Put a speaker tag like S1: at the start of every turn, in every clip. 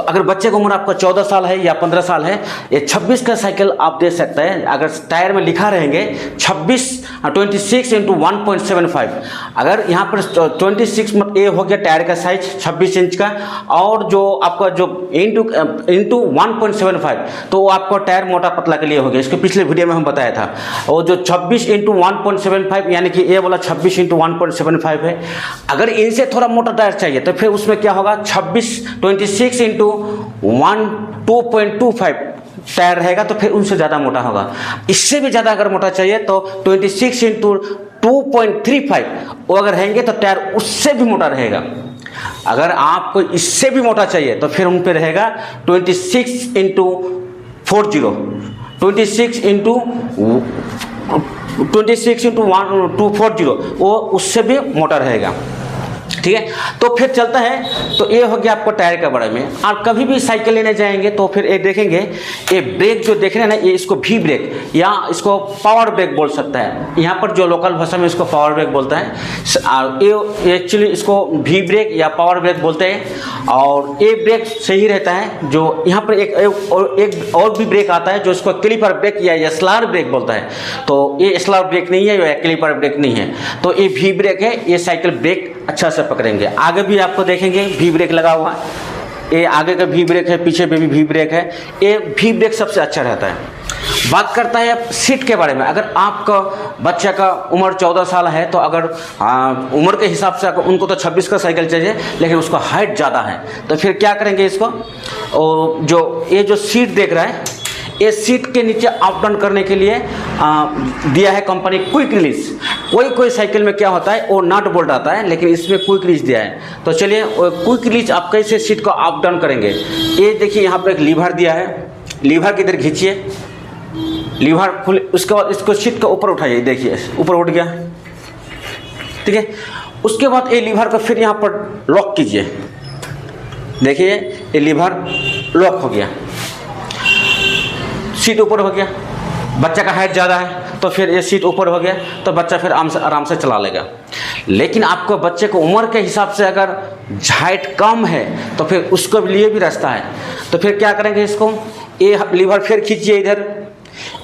S1: अगर बच्चे की उम्र आपका 14 साल है या 15 साल है, ये 26 का साइकिल आप दे सकते हैं। अगर टायर में लिखा रहेंगे 26 इंटू 1.75, अगर यहाँ पर 26 ये हो गया टायर का साइज 26 इंच का, और जो आपका जो इंटू 1.75 तो वो आपका टायर मोटा पतला के लिए हो गया। इसके पिछले वीडियो में हम बताया था। और जो 26 इंटू 1.75 यानी कि ये वाला 26 इंटू 1.75 है। अगर इनसे थोड़ा मोटा टायर चाहिए तो फिर उसमें क्या होगा, 26 इंटू 2.25 टायर रहेगा, तो फिर उनसे ज़्यादा मोटा होगा। इससे भी ज़्यादा अगर मोटा चाहिए तो 26 इंटू 2.35 वो अगर रहेंगे तो टायर उससे भी मोटा रहेगा। अगर आपको इससे भी मोटा चाहिए तो फिर उन पे रहेगा 26 इंटू 240, वो उससे भी मोटा रहेगा। ठीक है, तो फिर चलता है। तो ये हो गया आपको टायर के बारे में। आप कभी भी साइकिल लेने जाएंगे तो फिर ये देखेंगे, ये ब्रेक जो देख रहे हैं ना, ये इसको भी ब्रेक या इसको पावर ब्रेक बोल सकता है। यहाँ पर जो लोकल भाषा में इसको पावर ब्रेक बोलता है, ये एक्चुअली इसको भी ब्रेक या पावर ब्रेक बोलते हैं। और ये ब्रेक सही रहता है। जो यहाँ पर एक और भी ब्रेक आता है जो इसको क्लिपर ब्रेक या एसएलआर ब्रेक बोलता है। तो ये एसएलआर ब्रेक नहीं है, ये क्लिपर ब्रेक नहीं है, तो ये भी ब्रेक है। ये साइकिल ब्रेक अच्छा से पकड़ेंगे। आगे भी आपको देखेंगे भी ब्रेक लगा हुआ है, ये आगे का भी ब्रेक है, पीछे पे भी ब्रेक है। ये भी ब्रेक सबसे अच्छा रहता है। बात करता है अब सीट के बारे में। अगर आपका बच्चा का उम्र 14 साल है तो अगर उम्र के हिसाब से उनको तो 26 का साइकिल चाहिए, लेकिन उसका हाइट ज़्यादा है, तो फिर क्या करेंगे इसको, और ये जो सीट देख रहा है, ये सीट के नीचे अप डाउन करने के लिए दिया है कंपनी क्विक रिलीज। कोई साइकिल में क्या होता है, वो नट बोल्ट आता है, लेकिन इसमें क्विक रिलीज दिया है। तो चलिए क्विक रिलीज आप कैसे सीट को अप डाउन करेंगे। ये देखिए यहाँ पर एक लीवर दिया है, लीवर की इधर खींचिए, लीवर खुले, उसके बाद इसको सीट का ऊपर उठाइए, देखिए ऊपर उठ गया। ठीक है, उसके बाद ये लीवर को फिर यहाँ पर लॉक कीजिए, देखिए ये लीवर लॉक हो गया, सीट ऊपर हो गया। बच्चा का हाइट ज़्यादा है तो फिर ये सीट ऊपर हो गया, तो बच्चा फिर आराम से चला लेगा। लेकिन आपको बच्चे को उम्र के हिसाब से अगर हाइट कम है तो फिर उसको लिए भी रास्ता है। तो फिर क्या करेंगे, इसको ये लीवर फिर खींचिए इधर।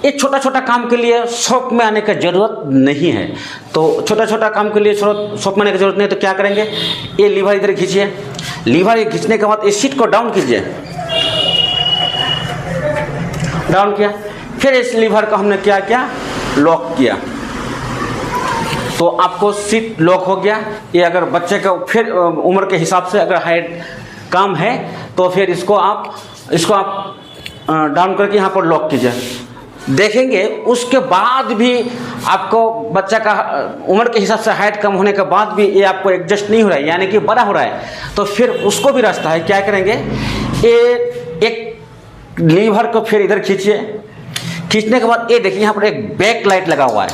S1: ये छोटा छोटा काम के लिए शॉप में आने की ज़रूरत नहीं है। तो छोटा छोटा काम के लिए शॉप में आने की ज़रूरत नहीं है, तो क्या करेंगे, ये लीवर इधर खींचिए। लीवर ये खींचने के बाद इस सीट को डाउन कीजिए, डाउन किया। फिर इस लीवर को हमने क्या किया, लॉक किया, तो आपको सीट लॉक हो गया। ये अगर बच्चे का फिर उम्र के हिसाब से अगर हाइट कम है तो फिर इसको आप डाउन करके यहाँ पर लॉक कीजिए। देखेंगे उसके बाद भी आपको बच्चा का उम्र के हिसाब से हाइट कम होने के बाद भी ये आपको एडजस्ट नहीं हो रहा है, यानी कि बड़ा हो रहा है, तो फिर उसको भी रास्ता है। क्या करेंगे, ये एक लीवर को फिर इधर खींचिए। खींचने के बाद ये देखिए यहाँ पर एक बैक लाइट लगा हुआ है।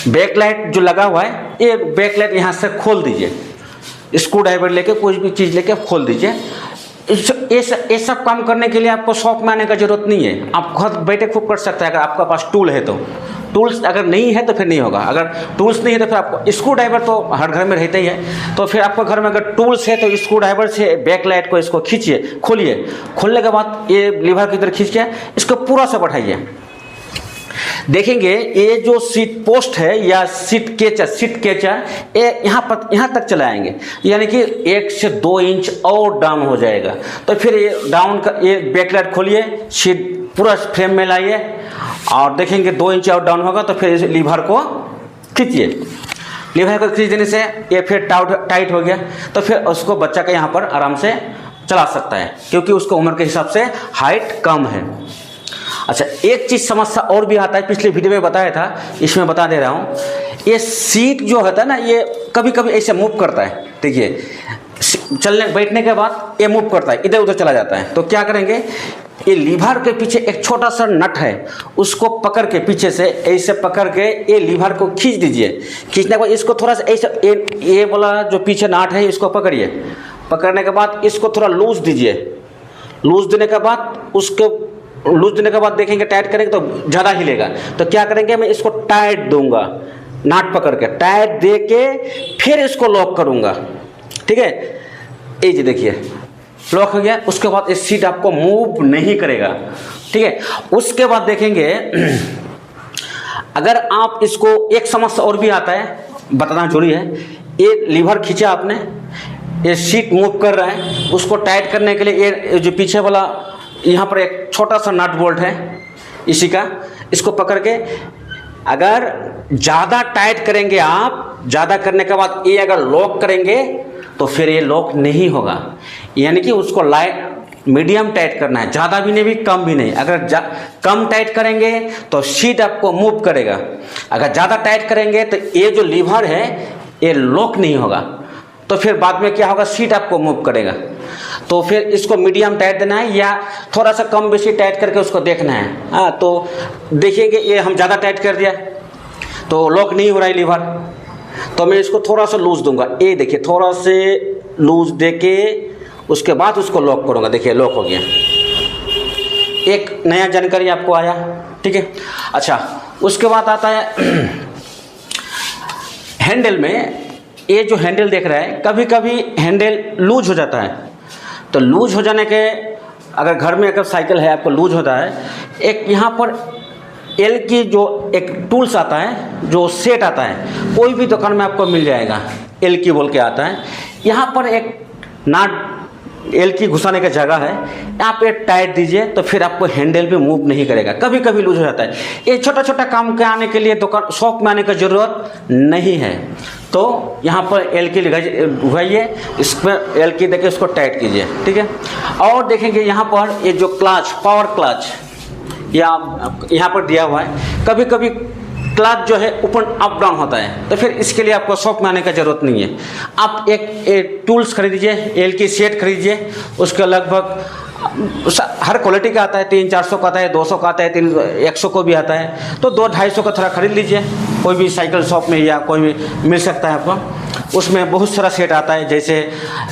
S1: बैक लाइट जो लगा हुआ है, ये बैक लाइट यहाँ से खोल दीजिए, स्क्रू ड्राइवर लेके कोई भी चीज़ लेके खोल दीजिए। ये सब काम करने के लिए आपको शॉप में आने का जरूरत नहीं है, आप घर बैठे खूब कर सकते हैं। अगर आपका पास टूल है तो, टूल्स अगर नहीं है तो फिर नहीं होगा। अगर टूल्स नहीं है तो फिर आपको स्क्रू ड्राइवर तो हर घर में रहता ही है। तो फिर आपको घर में अगर टूल्स है तो स्क्रू ड्राइवर से बैक लाइट को इसको खींचिए, खोलिए। खोलने के बाद ये लीवर की तरह खींच के इसको पूरा सा बैठाइए। देखेंगे ये जो सीट पोस्ट है या सीट केचर ये यहाँ तक चले आएंगे, यानी कि 1 से 2 इंच और डाउन हो जाएगा। तो फिर ये डाउन का ये बैकलाइट खोलिए, सीट पूरा फ्रेम में लाइए और देखेंगे 2 इंच और डाउन होगा। तो फिर इस लीवर को खींचिए। लीवर को खींच देने से ये फिर टाइट हो गया। तो फिर उसको बच्चा का यहाँ पर आराम से चला सकता है, क्योंकि उसको उम्र के हिसाब से हाइट कम है। अच्छा, एक चीज़ समस्या और भी आता है, पिछले वीडियो में बताया था, इसमें बता दे रहा हूँ। ये सीट जो होता है ना, ये कभी कभी ऐसे मूव करता है। देखिए चलने बैठने के बाद ये मूव करता है, इधर उधर चला जाता है। तो क्या करेंगे, ये लीवर के पीछे एक छोटा सा नट है, उसको पकड़ के पीछे से ऐसे पकड़ के ये लीवर को खींच दीजिए। खींचने के बाद इसको थोड़ा सा ऐसे ये वाला जो पीछे नट है इसको पकड़िए। पकड़ने के बाद इसको थोड़ा लूज दीजिए। लूज देने के बाद लूज देने के बाद देखेंगे टाइट करेंगे तो ज़्यादा हिलेगा। तो क्या करेंगे, मैं इसको टाइट दूंगा, नाट पकड़ के टाइट दे के फिर इसको लॉक करूंगा। ठीक है, ये जी देखिए लॉक हो गया। उसके बाद ये सीट आपको मूव नहीं करेगा, ठीक है। उसके बाद देखेंगे अगर आप इसको, एक समस्या और भी आता है, बताना जरूरी है। ये लीवर खींचा आपने, ये सीट मूव कर रहा है, उसको टाइट करने के लिए ये जो पीछे वाला यहाँ पर एक छोटा सा नट बोल्ट है इसी का, इसको पकड़ के अगर ज़्यादा टाइट करेंगे आप, ज़्यादा करने के बाद ये अगर लॉक करेंगे तो फिर ये लॉक नहीं होगा। यानी कि उसको मीडियम टाइट करना है, ज़्यादा भी नहीं भी कम भी नहीं। अगर कम टाइट करेंगे तो सीट आपको मूव करेगा, अगर ज़्यादा टाइट करेंगे तो ये जो लीवर है ये लॉक नहीं होगा, तो फिर बाद में क्या होगा, सीट आपको मूव करेगा। तो फिर इसको मीडियम टाइट देना है या थोड़ा सा कम बेसी टाइट करके उसको देखना है। हाँ, तो देखिएगा ये हम ज़्यादा टाइट कर दिया तो लॉक नहीं हो रहा है लीवर, तो मैं इसको थोड़ा सा लूज दूंगा। ये देखिए थोड़ा से लूज दे के उसके बाद उसको लॉक करूँगा। देखिए लॉक हो गया, एक नया जानकारी आपको आया, ठीक है। अच्छा, उसके बाद आता है हैंडल में। ये जो हैंडल देख रहा है, कभी कभी हैंडल लूज हो जाता है, तो लूज हो जाने के, अगर घर में अगर साइकिल है आपको लूज होता है, एक यहाँ पर एल की जो एक टूल्स आता है, जो सेट आता है, कोई भी दुकान में आपको मिल जाएगा, एल की बोल के आता है। यहाँ पर एक नाट एल की घुसाने का जगह है, यहाँ पे टाइट दीजिए तो फिर आपको हैंडल भी मूव नहीं करेगा। कभी कभी लूज हो जाता है। ये छोटा छोटा काम के आने के लिए दुकान शॉप में आने की ज़रूरत नहीं है। तो यहाँ पर एल की घुसाइए, इस पर एल की देके उसको टाइट कीजिए, ठीक है। और देखेंगे यहाँ पर ये जो क्लच, पावर क्लच या यहाँ पर दिया हुआ है, कभी कभी क्लच जो है ऊपर अप डाउन होता है, तो फिर इसके लिए आपको शॉप में आने की ज़रूरत नहीं है। आप एक टूल्स खरीदिए, एल की सेट खरीदिए, उसका लगभग हर क्वालिटी का आता है, 300-400 का आता है, 200 का आता है, 100 को भी आता है, तो 200-250 का थोड़ा खरीद लीजिए, कोई भी साइकिल शॉप में या कोई भी मिल सकता है आपको। उसमें बहुत सारा सेट आता है, जैसे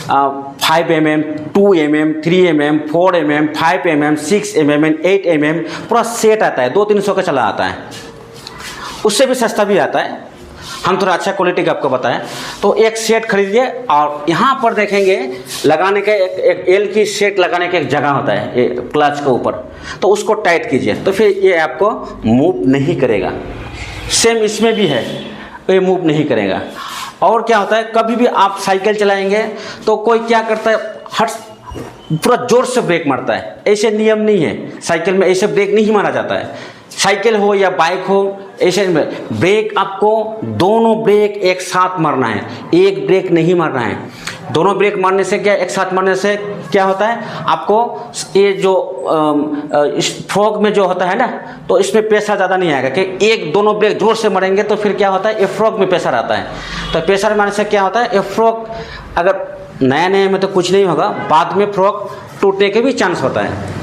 S1: 5 mm, 2 mm, 3 mm, 4 mm, 5 mm, 6 mm, 8 mm, पूरा सेट आता है, 200-300 का चला आता है। उससे भी सस्ता भी आता है, हम थोड़ा अच्छा क्वालिटी का आपको बताएं। तो एक सेट खरीदिए, और यहाँ पर देखेंगे लगाने के एक एल की सेट लगाने का एक जगह होता है ये क्लच के ऊपर, तो उसको टाइट कीजिए, तो फिर ये आपको मूव नहीं करेगा। सेम इसमें भी है, ये मूव नहीं करेगा। और क्या होता है, कभी भी आप साइकिल चलाएंगे तो कोई क्या करता है, हट पूरा जोर से ब्रेक मारता है। ऐसे नियम नहीं है, साइकिल में ऐसे ब्रेक नहीं मारा जाता है। साइकिल हो या बाइक हो, ऐसे ब्रेक आपको दोनों ब्रेक एक साथ मारना है, एक ब्रेक नहीं मारना है। दोनों ब्रेक मारने से क्या, एक साथ मारने से क्या होता है, आपको ये जो इस फ्रॉग में जो होता है ना, तो इसमें प्रेशर ज़्यादा नहीं आएगा। कि एक दोनों ब्रेक जोर से मारेंगे तो फिर क्या होता है, ये फ्रॉग में प्रेशर आता है। तो प्रेशर मारने से क्या होता है, ये फ्रॉग अगर नया नया में तो कुछ नहीं होगा, बाद में फ्रॉग टूटने के भी चांस होता है।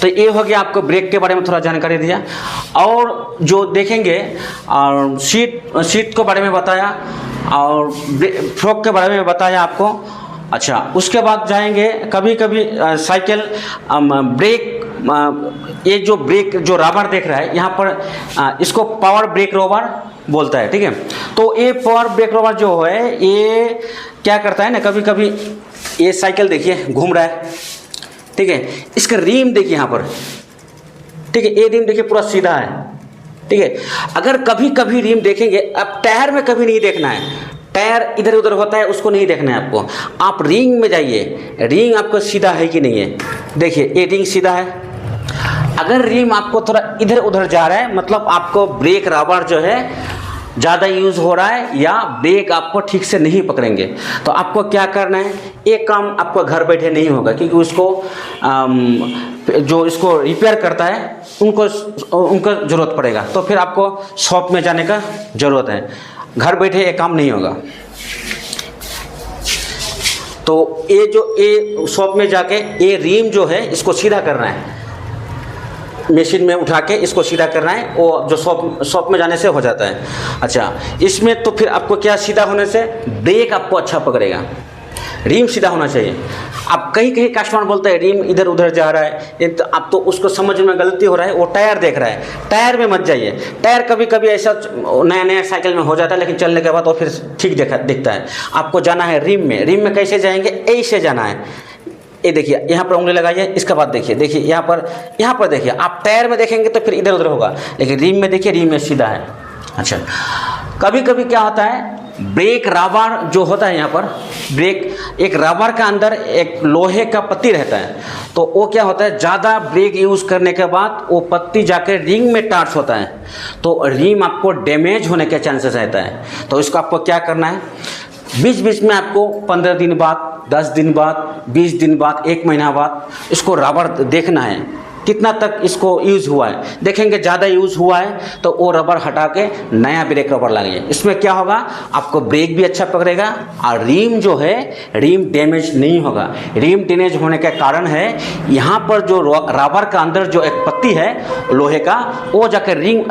S1: तो ये हो गया, आपको ब्रेक के बारे में थोड़ा जानकारी दिया। और जो देखेंगे, और सीट के बारे में बताया, और फ्रॉग के बारे में बताया आपको। अच्छा, उसके बाद जाएंगे, कभी कभी साइकिल ब्रेक, ये जो ब्रेक जो रबर देख रहा है यहाँ पर, इसको पावर ब्रेक रबर बोलता है, ठीक है। तो ये पावर ब्रेक रबर जो है, ये क्या करता है ना, कभी कभी ये साइकिल देखिए घूम रहा है, ठीक है, इसका रिम देखिए यहाँ पर, ठीक है, ये रिम देखिए पूरा सीधा है, ठीक है। अगर कभी कभी रिम देखेंगे, अब टायर में कभी नहीं देखना है, टायर इधर उधर होता है उसको नहीं देखना है आपको। आप रिंग में जाइए, रिंग आपको सीधा है कि नहीं है, देखिए ये रिंग सीधा है। अगर रिम आपको थोड़ा इधर उधर जा रहा है, मतलब आपको ब्रेक रबर जो है ज़्यादा यूज़ हो रहा है, या ब्रेक आपको ठीक से नहीं पकड़ेंगे, तो आपको क्या करना है, एक काम आपको घर बैठे नहीं होगा, क्योंकि उसको जो इसको रिपेयर करता है उनको ज़रूरत पड़ेगा, तो फिर आपको शॉप में जाने का ज़रूरत है। घर बैठे ये काम नहीं होगा। तो ये शॉप में जाके ये रिम जो है इसको सीधा करना है, मशीन में उठा के इसको सीधा करना है, वो जो शॉप में जाने से हो जाता है। अच्छा, इसमें तो फिर आपको क्या, सीधा होने से ब्रेक आपको अच्छा पकड़ेगा। रिम सीधा होना चाहिए। अब कहीं कहीं कस्टमर बोलते हैं रिम इधर उधर जा रहा है, तो अब तो उसको समझ में गलती हो रहा है, वो टायर देख रहा है। टायर में मत जाइए। टायर कभी कभी ऐसा नया नया साइकिल में हो जाता है, लेकिन चलने के बाद वो फिर ठीक दिखता है। आपको जाना है रिम में। रिम में कैसे जाएंगे? ऐसे जाना है। ये देखिए, यहाँ पर उंगली लगाइए, इसके बाद देखिए यहाँ पर देखिए। आप टायर में देखेंगे तो फिर इधर उधर होगा, लेकिन रिम में देखिए, रिम में सीधा है। अच्छा, कभी कभी क्या होता है, ब्रेक रबर जो होता है, यहाँ पर ब्रेक, एक रबर का अंदर एक लोहे का पत्ती रहता है, तो वो क्या होता है, ज़्यादा ब्रेक यूज़ करने के बाद वो पत्ती जाकर रिंग में टच होता है, तो रिम आपको डैमेज होने के चांसेस रहता है। तो इसको आपको क्या करना है, बीच बीच में आपको 15 दिन बाद, 10 दिन बाद, 20 दिन बाद, 1 महीना बाद इसको रबर देखना है कितना तक इसको यूज़ हुआ है। देखेंगे ज़्यादा यूज़ हुआ है तो वो रबर हटा के नया ब्रेक रबर लगाइए। इसमें क्या होगा, आपको ब्रेक भी अच्छा पकड़ेगा और रिम जो है, रिम डैमेज नहीं होगा। रिम डैमेज होने का कारण है यहाँ पर जो रबर का अंदर जो एक पत्ती है लोहे का, वो जाकर रिंग,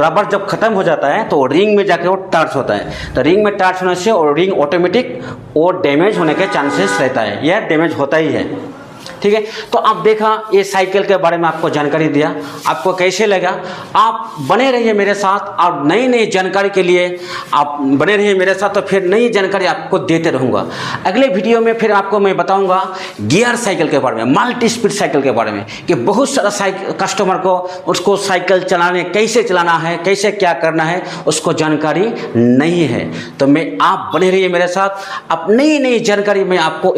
S1: रबर जब ख़त्म हो जाता है तो रिंग में जाकर वो टच होता है। तो रिंग में टच होने से और रिंग ऑटोमेटिक वो डैमेज होने के चांसेस रहता है, यह डैमेज होता ही है। ठीक है, तो आप देखा ये साइकिल के बारे में आपको जानकारी दिया, आपको कैसे लगा? आप बने रहिए मेरे साथ और नई नई जानकारी के लिए आप बने रहिए मेरे साथ, तो फिर नई जानकारी आपको देते रहूँगा। अगले वीडियो में फिर आपको मैं बताऊँगा गियर साइकिल के बारे में, मल्टी स्पीड साइकिल के बारे में, कि बहुत सारा कस्टमर को उसको साइकिल चलाने कैसे चलाना है, कैसे क्या करना है, उसको जानकारी नहीं है। तो मैं आप बने रहिए मेरे साथ, अब नई नई जानकारी मैं आपको